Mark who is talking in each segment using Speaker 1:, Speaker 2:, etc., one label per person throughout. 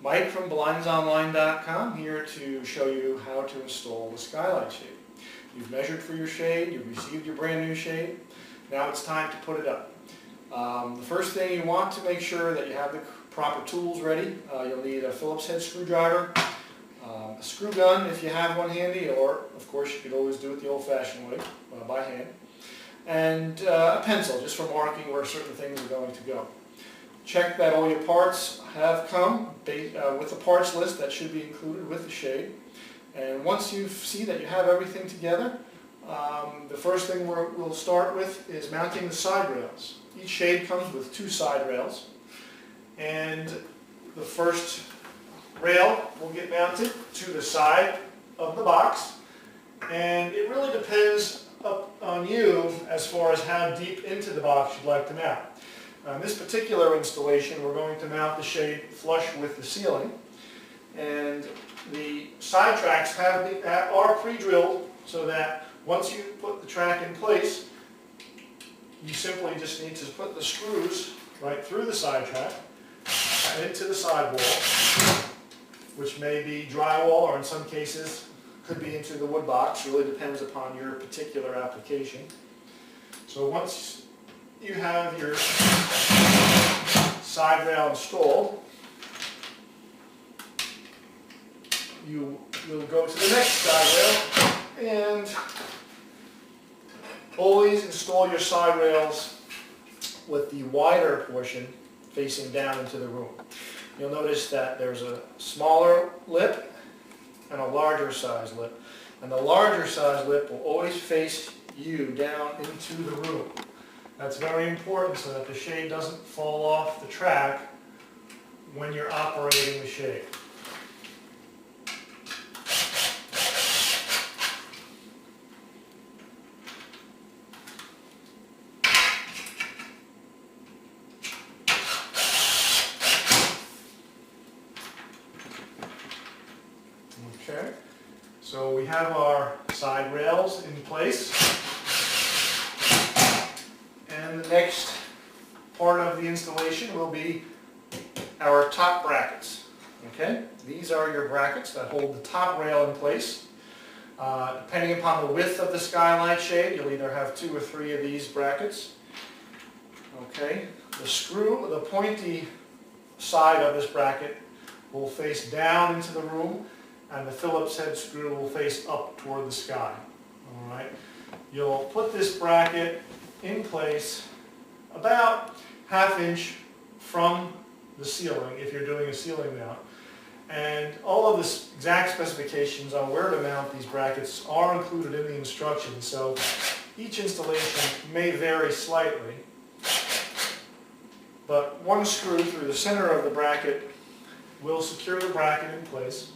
Speaker 1: Mike from BlindsOnline.com here to show you how to install the Skylight shade. You've measured for your shade, you've received your brand new shade, now it's time to put it up. The first thing you want to make sure that you have the proper tools ready. You'll need a Phillips head screwdriver, a screw gun if you have one handy, or of course you could always do it the old-fashioned way, by hand, and a pencil just for marking where certain things are going to go. Check that all your parts have come with the parts list that should be included with the shade. And once you see that you have everything together, the first thing we'll start with is mounting the side rails. Each shade comes with 2 side rails, and the first rail will get mounted to the side of the box, and it really depends on you as far as how deep into the box you'd like to mount. On this particular installation, we're going to mount the shade flush with the ceiling, and the side tracks are pre-drilled so that once you put the track in place, you simply just need to put the screws right through the side track and into the side wall, which may be drywall or in some cases could be into the wood box. Really depends upon your particular application. So once you have your side rail installed, you will go to the next side rail and always install your side rails with the wider portion facing down into the room. You'll notice that there's a smaller lip and a larger size lip, and the larger size lip will always face you down into the room. That's very important so that the shade doesn't fall off the track when you're operating the shade. Okay, so we have our side rails in place. And the next part of the installation will be our top brackets. Okay, these are your brackets that hold the top rail in place. Depending upon the width of the Skylight shade, you'll either have 2 or 3 of these brackets. Okay, the pointy side of this bracket will face down into the room, and the Phillips head screw will face up toward the sky. All right, you'll put this bracket in place about ½ inch from the ceiling if you're doing a ceiling mount. And all of the exact specifications on where to mount these brackets are included in the instructions, so each installation may vary slightly. But one screw through the center of the bracket will secure the bracket in place.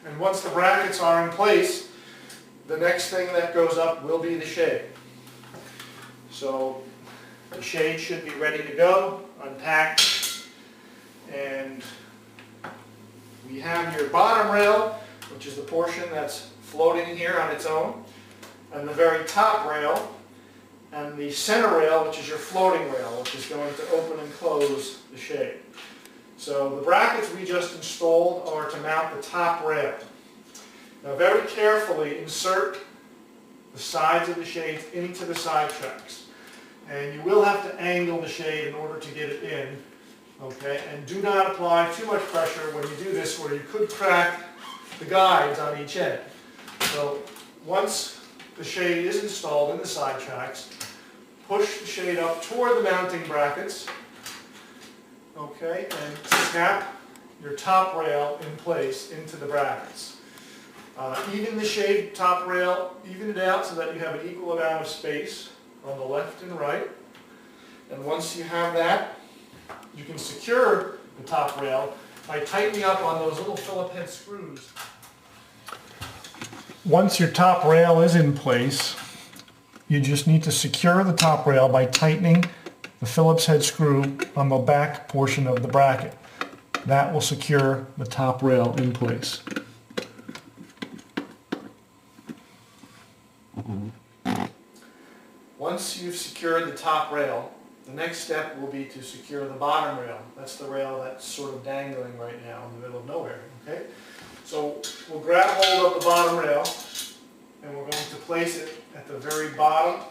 Speaker 1: And once the brackets are in place, the next thing that goes up will be the shade. So the shade should be ready to go, unpacked, and we have your bottom rail, which is the portion that's floating here on its own, and the very top rail, and the center rail, which is your floating rail, which is going to open and close the shade. So the brackets we just installed are to mount the top rail. Now very carefully insert the sides of the shades into the side tracks. And you will have to angle the shade in order to get it in. Okay? And do not apply too much pressure when you do this, where you could crack the guides on each end. So once the shade is installed in the side tracks, push the shade up toward the mounting brackets. Okay, and snap your top rail in place into the brackets. Even the shade top rail, even it out so that you have an equal amount of space on the left and right. And once you have that, you can secure the top rail by tightening up on those little Phillips head screws. Once your top rail is in place, you just need to secure the top rail by tightening the Phillips head screw on the back portion of the bracket. That will secure the top rail in place. Once you've secured the top rail, the next step will be to secure the bottom rail. That's the rail that's sort of dangling right now in the middle of nowhere. Okay? So we'll grab hold of the bottom rail and we're going to place it at the very bottom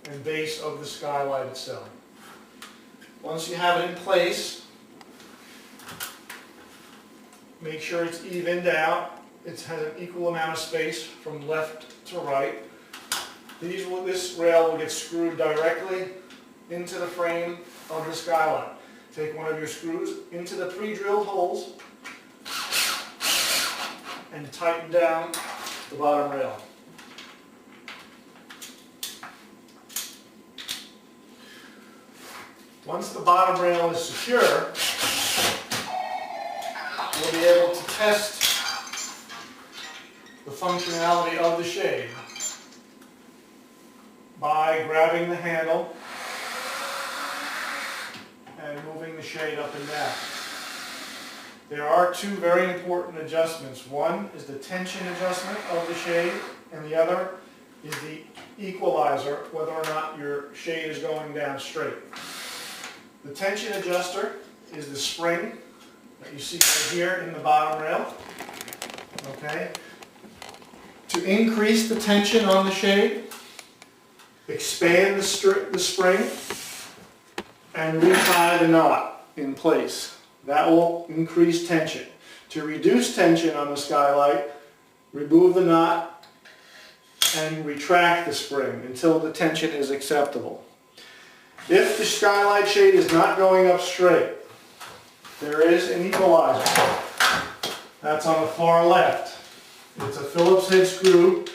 Speaker 1: and base of the skylight itself. Once you have it in place, make sure it's evened out. It has an equal amount of space from left to right. This rail will get screwed directly into the frame of the skylight. Take one of your screws into the pre-drilled holes and tighten down the bottom rail. Once the bottom rail is secure, we'll be able to test the functionality of the shade by grabbing the handle and moving the shade up and down. There are two very important adjustments. One is the tension adjustment of the shade, and the other is the equalizer, whether or not your shade is going down straight. The tension adjuster is the spring that you see right here in the bottom rail. Okay? To increase the tension on the shade, expand the spring and retie the knot in place. That will increase tension. To reduce tension on the skylight, remove the knot and retract the spring until the tension is acceptable. If the skylight shade is not going up straight, there is an equalizer. That's on the far left. It's a Phillips head screw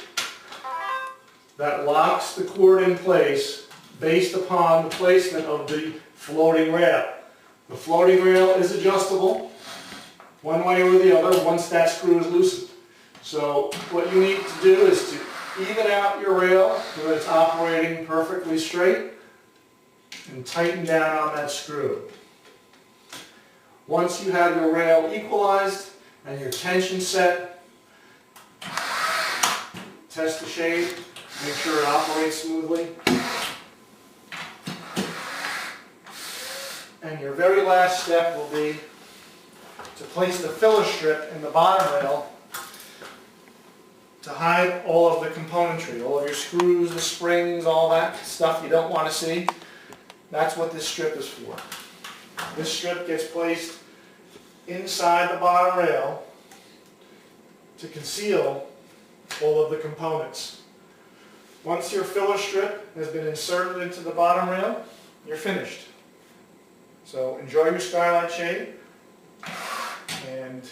Speaker 1: that locks the cord in place based upon the placement of the floating rail. The floating rail is adjustable one way or the other once that screw is loosened. So what you need to do is to even out your rail so that it's operating perfectly straight and tighten down on that screw. Once you have your rail equalized and your tension set, test the shade, make sure it operates smoothly. And your very last step will be to place the filler strip in the bottom rail to hide all of the componentry, all of your screws, the springs, all that stuff you don't want to see. That's what this strip is for. This strip gets placed inside the bottom rail to conceal all of the components. Once your filler strip has been inserted into the bottom rail, you're finished. So enjoy your skylight shade, and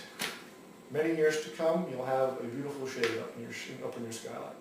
Speaker 1: many years to come you'll have a beautiful shade up in your skylight.